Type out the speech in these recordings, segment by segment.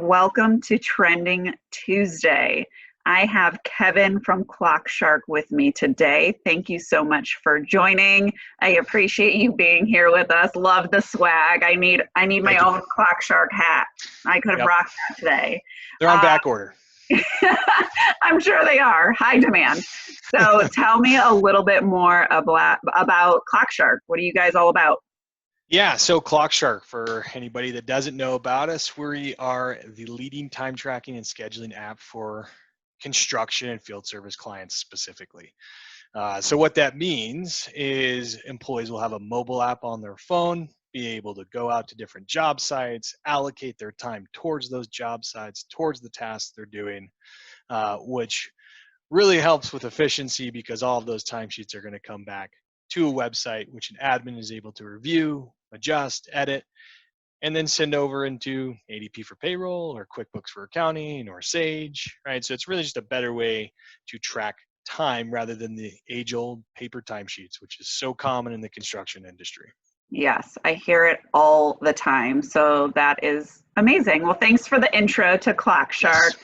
welcome to Trending Tuesday. I have Kevin from ClockShark with me today. Thank you so much for joining. I appreciate you being here with us. Love the swag. I need my Thank you. own ClockShark hat. I could have Yep. rocked that today. They're on back order. I'm sure they are. High demand. So tell me a little bit more about ClockShark. What are you guys all about? Yeah, so ClockShark, for anybody that doesn't know about us, we are the leading time tracking and scheduling app for construction and field service clients specifically. So what that means is employees will have a mobile app on their phone, be able to go out to different job sites, allocate their time towards those job sites, towards the tasks they're doing, which really helps with efficiency because all of those timesheets are going to come back to a website which an admin is able to review, adjust, edit, and then send over into ADP for payroll or QuickBooks for accounting or Sage, right? So it's really just a better way to track time rather than the age-old paper timesheets, which is so common in the construction industry. Yes, I hear it all the time. So that is amazing. Well, thanks for the intro to ClockShark. Yes.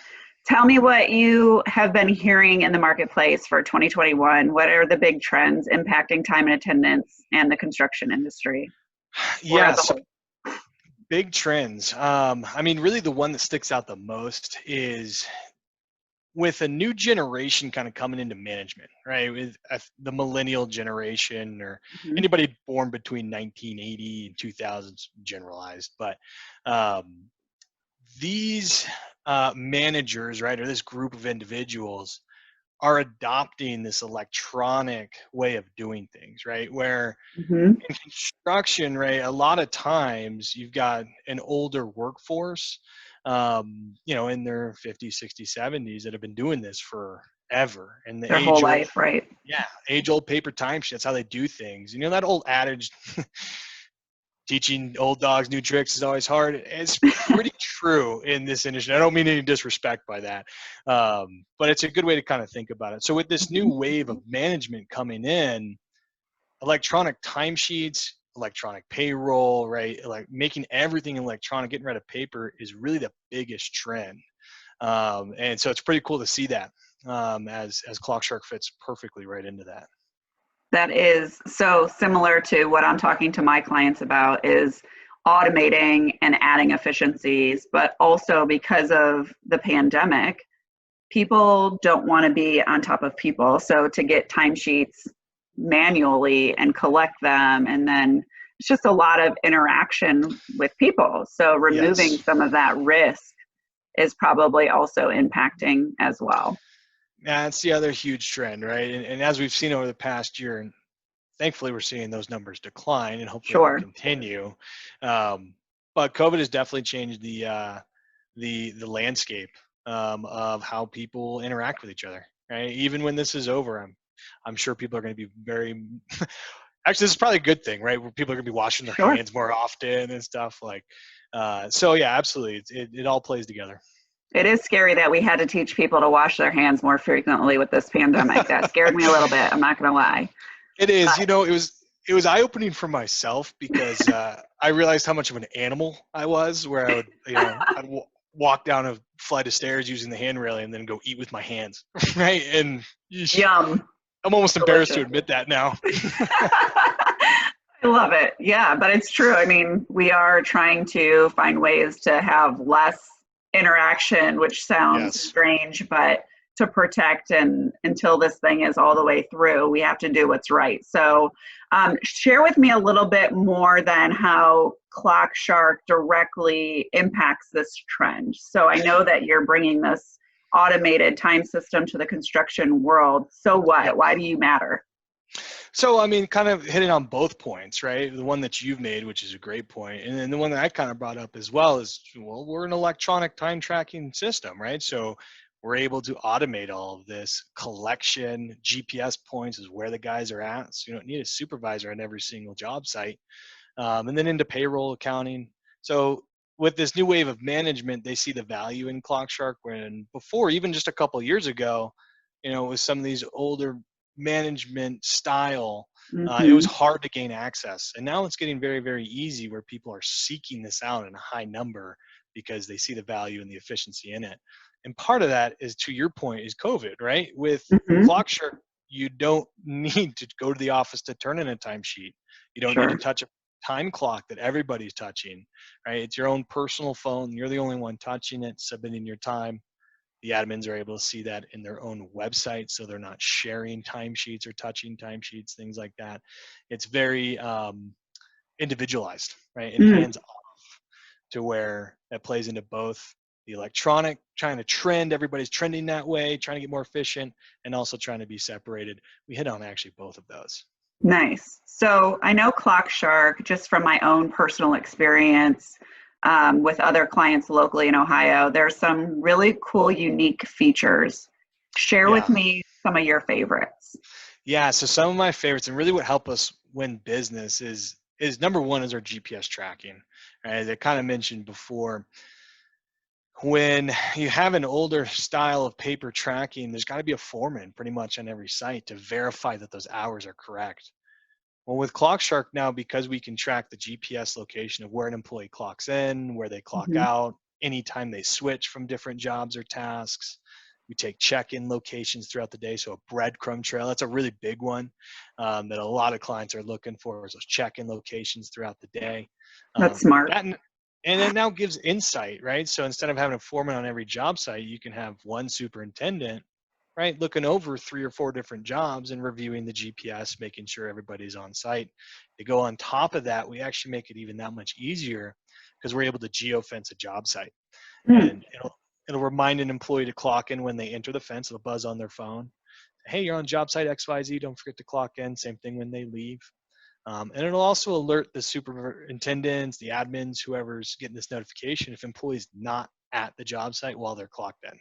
Tell me what you have been hearing in the marketplace for 2021. What are the big trends impacting time and attendance and the construction industry? Or Yeah, as a so whole? big trends. Really the one that sticks out the most is with a new generation kind of coming into management, right? With the millennial generation or Mhm. anybody born between 1980 and 2000s generalized, but um, these managers, right, or this group of individuals are adopting this electronic way of doing things, right? Where Mhm. in construction, right, a lot of times you've got an older workforce, in their 50s, 60s, 70s that have been doing this forever. And the Their whole age old, life, right? yeah, age old paper timesheet, that's how they do things. You know, that old adage, teaching old dogs new tricks is always hard. It's pretty true in this industry. I don't mean any disrespect by that, but it's a good way to kind of think about it. So with this new Mhm. wave of management coming in, electronic timesheets, electronic payroll, right? Like making everything electronic, getting rid of paper is really the biggest trend. And so it's pretty cool to see that as ClockShark fits perfectly right into that. That is so similar to what I'm talking to my clients about is automating and adding efficiencies, but also because of the pandemic, people don't want to be on top of people. So to get timesheets manually and collect them, and then it's just a lot of interaction with people. So removing Yes. some of that risk is probably also impacting as well. That's the other huge trend, right? And as we've seen over the past year, and thankfully we're seeing those numbers decline and hopefully they'll Sure. continue. But COVID has definitely changed the landscape of how people interact with each other. Right, even when this is over, I'm sure people are going to be very. Actually, this is probably a good thing, right? Where people are going to be washing their Sure. hands more often and stuff like. So yeah, absolutely, it all plays together. It is scary that we had to teach people to wash their hands more frequently with this pandemic. That scared me a little bit. I'm not going to lie. It is, But it was eye opening for myself because I realized how much of an animal I was. Where I would, walk down a flight of stairs using the hand railing and then go eat with my hands, right? And yeesh, yum, I'm almost embarrassed to delicious. admit that now. I love it. Yeah, but it's true. I mean, we are trying to find ways to have less interaction, which sounds Yes. strange, but to protect and until this thing is all the way through, we have to do what's right. So, share with me a little bit more than how ClockShark directly impacts this trend. So, I know that you're bringing this automated time system to the construction world. So, what? Yep. Why do you matter? So, kind of hitting on both points, right? The one that you've made, which is a great point, and then the one that I kind of brought up as well is, well, we're an electronic time tracking system, right? So we're able to automate all of this collection. GPS points is where the guys are at, so you don't need a supervisor on every single job site. And then into payroll accounting. So with this new wave of management, they see the value in ClockShark when before, even just a couple of years ago, with some of these older management style, it was Hmm. hard to gain access. And now it's getting very, very easy where people are seeking this out in a high number because they see the value and the efficiency in it. And part of that is, to your point, is COVID, right? With Hmm. ClockShark, you don't need to go to the office to turn in a timesheet. You don't need to Sure. touch a time clock that everybody's touching, right? It's your own personal phone. You're the only one touching it, submitting your time. The admins are able to see that in their own website, so they're not sharing timesheets or touching timesheets, things like that. It's very individualized, right, and Mm, hands off, to where that plays into both the electronic, trying to trend, everybody's trending that way, trying to get more efficient, and also trying to be separated. We hit on actually both of those. nice. So I know ClockShark, just from my own personal experience with other clients locally in Ohio, there's some really cool, unique features. Share with Yeah. me some of your favorites. Yeah, so some of my favorites, and really what help us win business, is number one is our GPS tracking. Right? As I kind of mentioned before, when you have an older style of paper tracking, there's got to be a foreman pretty much on every site to verify that those hours are correct. Well, with ClockShark now, because we can track the GPS location of where an employee clocks in, where they clock Hmm. out, anytime they switch from different jobs or tasks, we take check-in locations throughout the day. So a breadcrumb trail, that's a really big one that a lot of clients are looking for, is those check-in locations throughout the day. That's smart. That and it now gives insight, right? So instead of having a foreman on every job site, you can have one superintendent, right, looking over 3 or 4 different jobs and reviewing the GPS, making sure everybody's on site. To go on top of that, we actually make it even that much easier because we're able to geofence a job site, Mm, and it'll remind an employee to clock in when they enter the fence. It'll buzz on their phone. Hey, you're on job site XYZ. Don't forget to clock in. Same thing when they leave. And it'll also alert the superintendents, the admins, whoever's getting this notification if employees not at the job site while they're clocked in.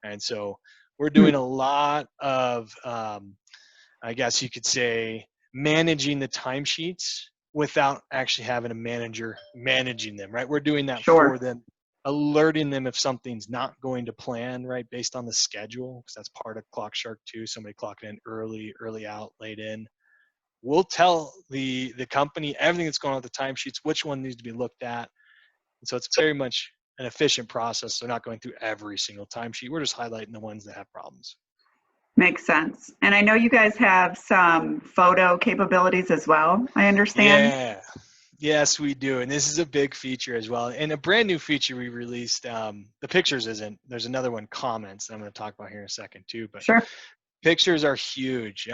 And so we're doing mm, a lot of, I guess you could say, managing the timesheets without actually having a manager managing them, right? We're doing that for sure. them, alerting them if something's not going to plan, right, based on the schedule, because that's part of ClockShark too. Somebody clocking in early, early out, late in. We'll tell the company everything that's going on with the timesheets, which one needs to be looked at. And so it's very much an efficient process. They're not going through every single timesheet. We're just highlighting the ones that have problems. Makes sense. And I know you guys have some photo capabilities as well, I understand. Yeah. Yes, we do. And this is a big feature as well. And a brand new feature we released, the pictures isn't, there's another one, comments, that I'm going to talk about here in a second too. But Sure. pictures are huge,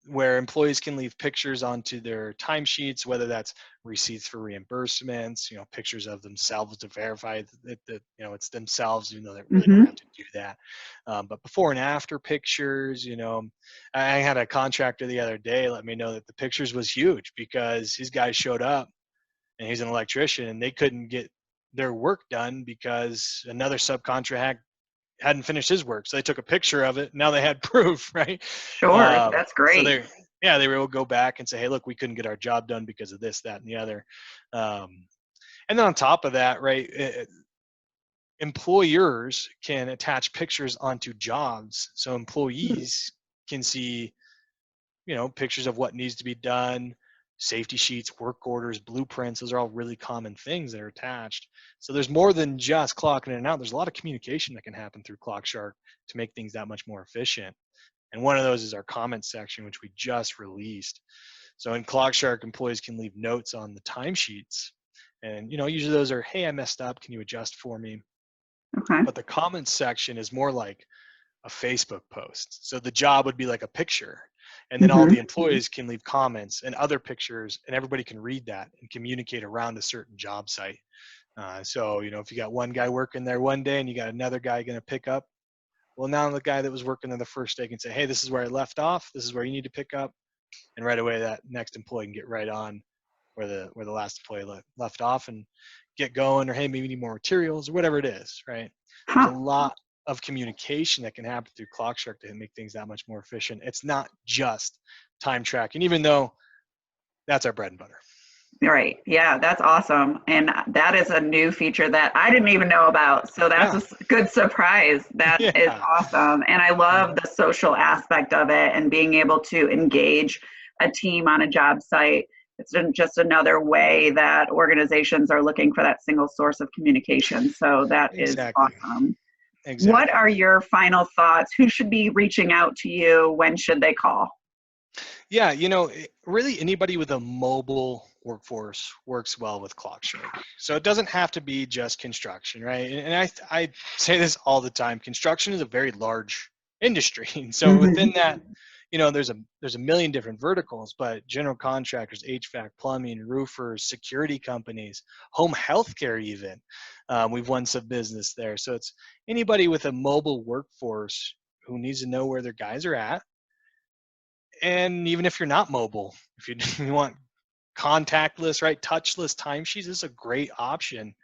where employees can leave pictures onto their timesheets, whether that's receipts for reimbursements, pictures of themselves to verify that it's themselves, even though they really don't Hmm. have to do that. But before and after pictures, I had a contractor the other day let me know that the pictures was huge because his guy showed up and he's an electrician and they couldn't get their work done because another subcontract hadn't finished his work. So they took a picture of it. Now they had proof, right? Sure. That's So great. they were able to go back and say, hey, look, we couldn't get our job done because of this, that, and the other. Um, and then on top of that, right, employers can attach pictures onto jobs. So Mm, employees can see, pictures of what needs to be done, safety sheets, work orders, blueprints. Those are all really common things that are attached. So there's more than just clocking in and out. There's a lot of communication that can happen through ClockShark to make things that much more efficient. And one of those is our comments section, which we just released. So in ClockShark, employees can leave notes on the timesheets. And, usually those are, hey, I messed up. Can you adjust for me? okay. But the comments section is more like a Facebook post. So the job would be like a picture. And then all Hmm. the employees can leave comments and other pictures, and everybody can read that and communicate around a certain job site. So, if you got one guy working there one day and you got another guy going to pick up, well, now the guy that was working there the first day can say, hey, this is where I left off. This is where you need to pick up. And right away, that next employee can get right on where the last employee left off and get going, or hey, maybe need more materials or whatever it is, right? There's a Huh. lot of communication that can happen through ClockShark to make things that much more efficient. It's not just time tracking, even though that's our bread and butter. Right. Yeah, that's awesome. And that is a new feature that I didn't even know about. So that's a Yeah, good surprise. That is yeah, awesome. And I love the social aspect of it and being able to engage a team on a job site. It's just another way that organizations are looking for that single source of communication. So that is Exactly. awesome. What Exactly. are your final thoughts? Who should be reaching out to you? When should they call? Yeah, really anybody with a mobile workforce works well with ClockShark. So it doesn't have to be just construction, right? And I say this all the time. Construction is a very large industry, and so Mhm. within that, there's a million different verticals, but general contractors, HVAC, plumbing, roofers, security companies, home healthcare, even we've won some business there. So it's anybody with a mobile workforce who needs to know where their guys are at. And even if you're not mobile, if you, you want contactless, right, touchless timesheets, this is a great option.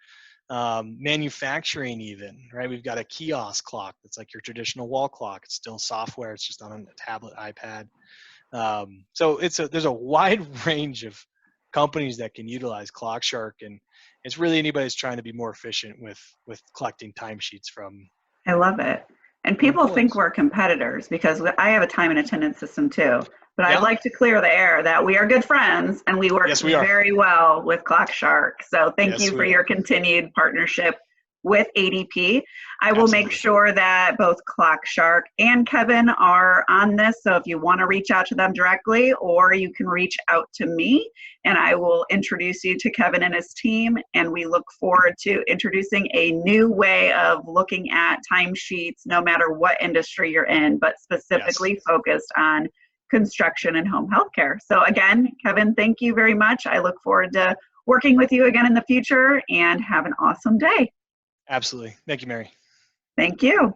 Manufacturing, even, right? We've got a kiosk clock that's like your traditional wall clock. It's still software. It's just on a tablet, iPad. So there's a wide range of companies that can utilize ClockShark, and it's really anybody who's trying to be more efficient with collecting timesheets I love it. And from people think employees. we're competitors because I have a time and attendance system too. But I'd Yeah. like to clear the air that we are good friends and we work Yes, we are. very well with ClockShark. So thank Yes, you for we your are. continued partnership with ADP. I will make Absolutely. sure that both ClockShark and Kevin are on this. So if you want to reach out to them directly, or you can reach out to me and I will introduce you to Kevin and his team. And we look forward to introducing a new way of looking at timesheets, no matter what industry you're in, but Yes. specifically focused on construction and home healthcare. So again, Kevin, thank you very much. I look forward to working with you again in the future, and have an awesome day. Absolutely. Thank you, Mary. Thank you.